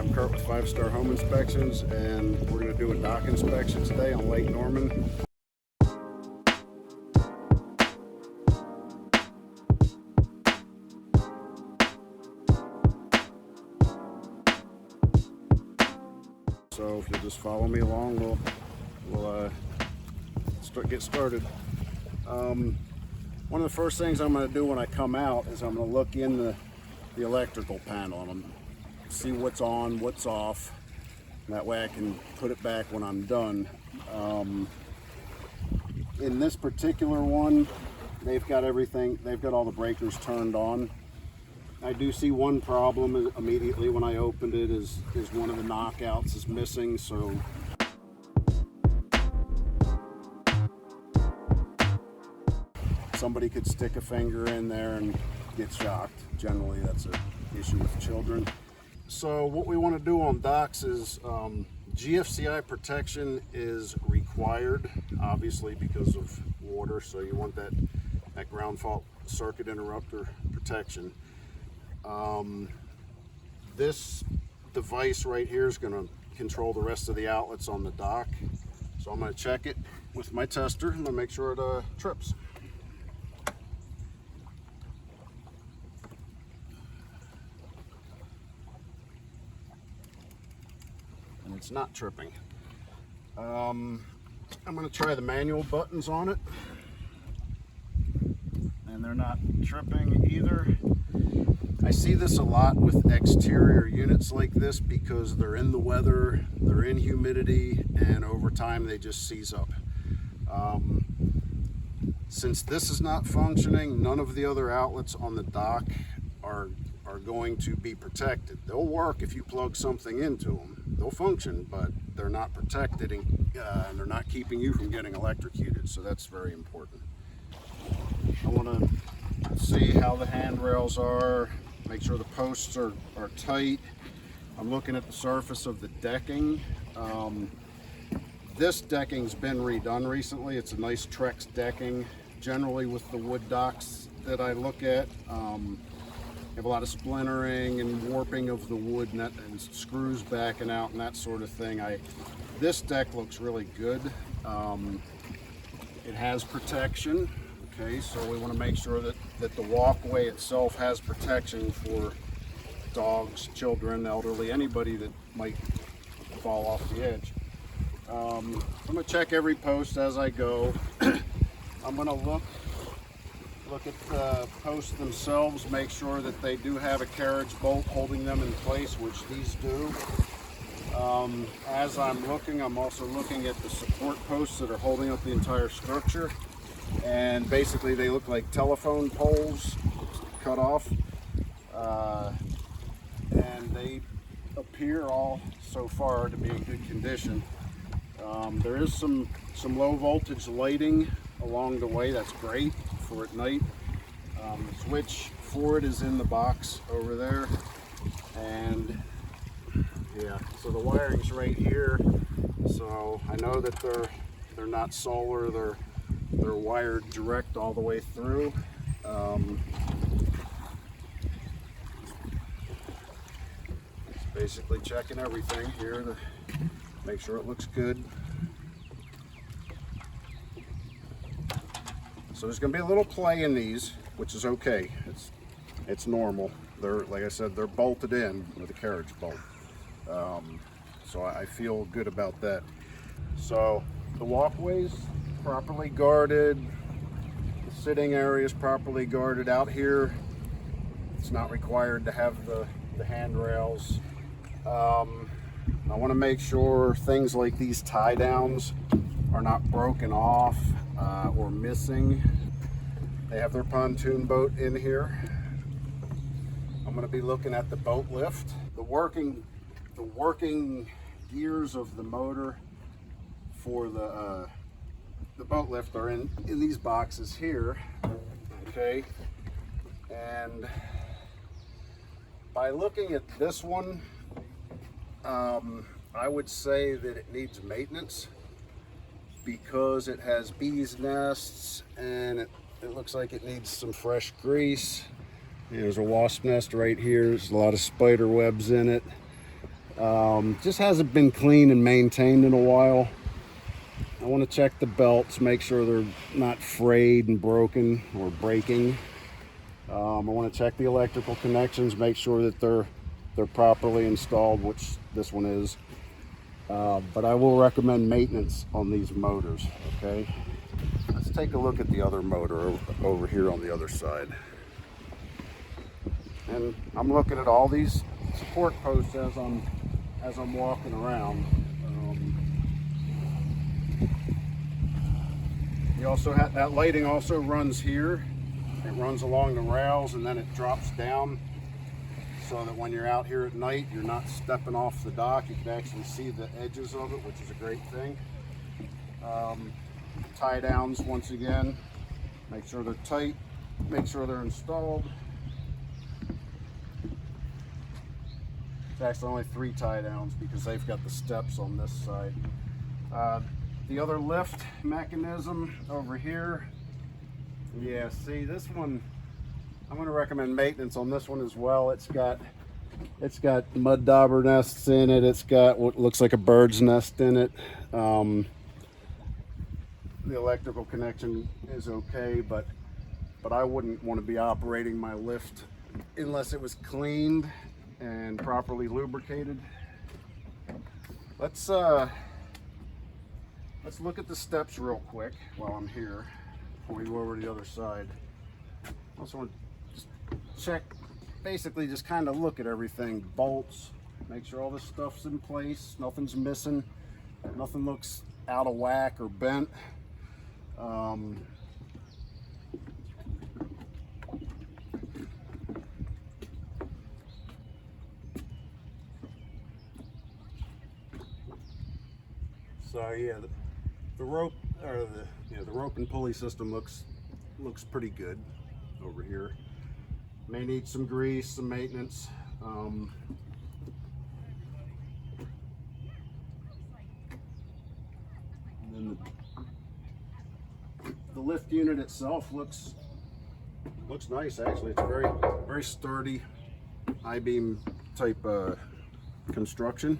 I'm Kurt with 5-Star Home Inspections, and we're going to do a dock inspection today on Lake Norman. So if you'll just follow me along, we'll get started. One of the first things I'm going to do when I come out is I'm going to look in the electrical panel and see what's on, what's off. That way I can put it back when I'm done. In this particular one, they've got everything, they've got all the breakers turned on. I do see one problem immediately when I opened it is one of the knockouts is missing, so somebody could stick a finger in there and get shocked. Generally, that's an issue with children. So what we want to do on docks is GFCI protection is required, obviously because of water, so you want that ground fault circuit interrupter protection. This device right here is going to control the rest of the outlets on the dock. So I'm going to check it with my tester. I'm going to make sure it trips. And it's not tripping. I'm going to try the manual buttons on it. And they're not tripping either. I see this a lot with exterior units like this because they're in the weather, they're in humidity, and over time they just seize up. Since this is not functioning, none of the other outlets on the dock are going to be protected. They'll work if you plug something into them. They'll function, but they're not protected and they're not keeping you from getting electrocuted, so that's very important. I want to see how the handrails are. Make sure the posts are tight. I'm looking at the surface of the decking. This decking's been redone recently. It's a nice Trex decking. Generally with the wood docks that I look at, you have a lot of splintering and warping of the wood and screws backing out and that sort of thing. This deck looks really good. It has protection. Okay, so we want to make sure that the walkway itself has protection for dogs, children, elderly, anybody that might fall off the edge. I'm going to check every post as I go. I'm going to look at the posts themselves, make sure that they do have a carriage bolt holding them in place, which these do. As I'm looking, I'm also looking at the support posts that are holding up the entire structure. And basically they look like telephone poles cut off, and they appear all so far to be in good condition. There is some low voltage lighting along the way. That's great for at night. The switch for it is in the box over there, and yeah, so the wiring's right here. So I know that they're not solar, they're wired direct all the way through. Just basically checking everything here to make sure it looks good. So there's going to be a little play in these, which is okay. It's normal. They're, like I said, they're bolted in with a carriage bolt. So I feel good about that. So the walkways properly guarded, the sitting area is properly guarded. Out here, it's not required to have the handrails. I want to make sure things like these tie downs are not broken off or missing. They have their pontoon boat in here. I'm going to be looking at the boat lift. The working gears of the motor for the boat lift are in these boxes here. Okay, and by looking at this one, I would say that it needs maintenance because it has bees nests and it looks like it needs some fresh grease. There's a wasp nest right here. There's a lot of spider webs in it. Just hasn't been cleaned and maintained in a while. I want to check the belts, make sure they're not frayed and broken or breaking. I want to check the electrical connections, make sure that they're properly installed, which this one is. But I will recommend maintenance on these motors, okay? Let's take a look at the other motor over here on the other side. And I'm looking at all these support posts as I'm walking around. You also have that lighting also runs here. It runs along the rails and then it drops down, so that when you're out here at night, you're not stepping off the dock. You can actually see the edges of it, which is a great thing. Tie downs, once again, make sure they're tight, make sure they're installed. It's actually only 3 tie downs because they've got the steps on this side. The other lift mechanism over here, yeah, see this one, I'm going to recommend maintenance on this one as well. It's got mud dauber nests in it. It's got what looks like a bird's nest in it. The electrical connection is okay, but I wouldn't want to be operating my lift unless it was cleaned and properly lubricated. Let's look at the steps real quick while I'm here before we go over to the other side. I also want to just check, basically just kind of look at everything. Bolts, make sure all this stuff's in place, nothing's missing, nothing looks out of whack or bent. So yeah, the rope, or the rope and pulley system looks pretty good over here. May need some grease, some maintenance. And then the lift unit itself looks nice, actually. It's very sturdy I-beam type construction.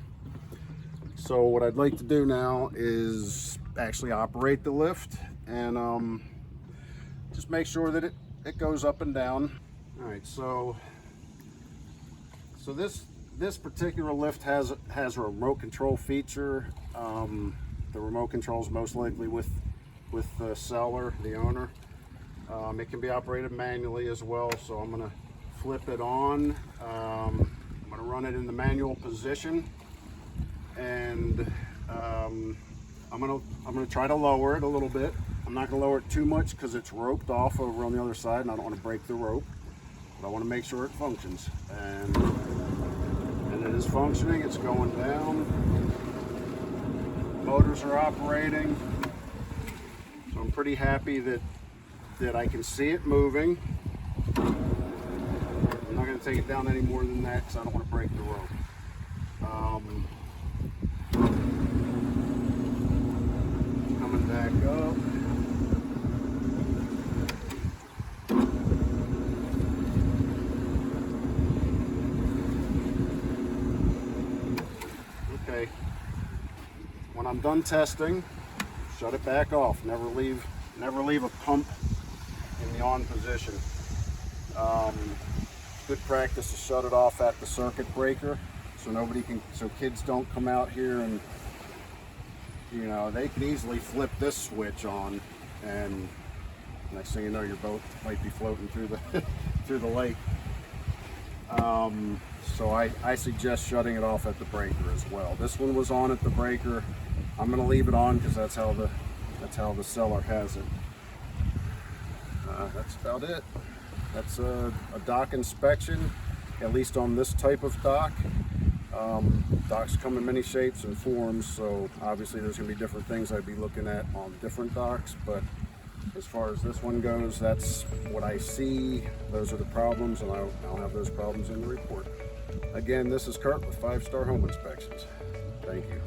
So what I'd like to do now is actually operate the lift and just make sure that it goes up and down. All right, so this particular lift has a remote control feature. The remote control is most likely with the seller, the owner. It can be operated manually as well, so I'm gonna flip it on. I'm gonna run it in the manual position, and I'm gonna try to lower it a little bit. I'm not gonna lower it too much because it's roped off over on the other side, and I don't want to break the rope. But I want to make sure it functions, and it is functioning. It's going down. Motors are operating, so I'm pretty happy that I can see it moving. I'm not going to take it down any more than that because I don't want to break the rope. Coming back up. Okay. When I'm done testing, shut it back off. Never leave a pump in the on position. Good practice to shut it off at the circuit breaker, so kids don't come out here and, they could easily flip this switch on, and next thing you know, your boat might be floating through the through the lake. So I suggest shutting it off at the breaker as well. This one was on at the breaker. I'm going to leave it on because that's how the seller has it. That's about it. That's a dock inspection, at least on this type of dock. Docks come in many shapes and forms, so obviously there's going to be different things I'd be looking at on different docks, but as far as this one goes, that's what I see. Those are the problems, and I'll have those problems in the report. Again, this is Kurt with 5 Star Home Inspections. Thank you.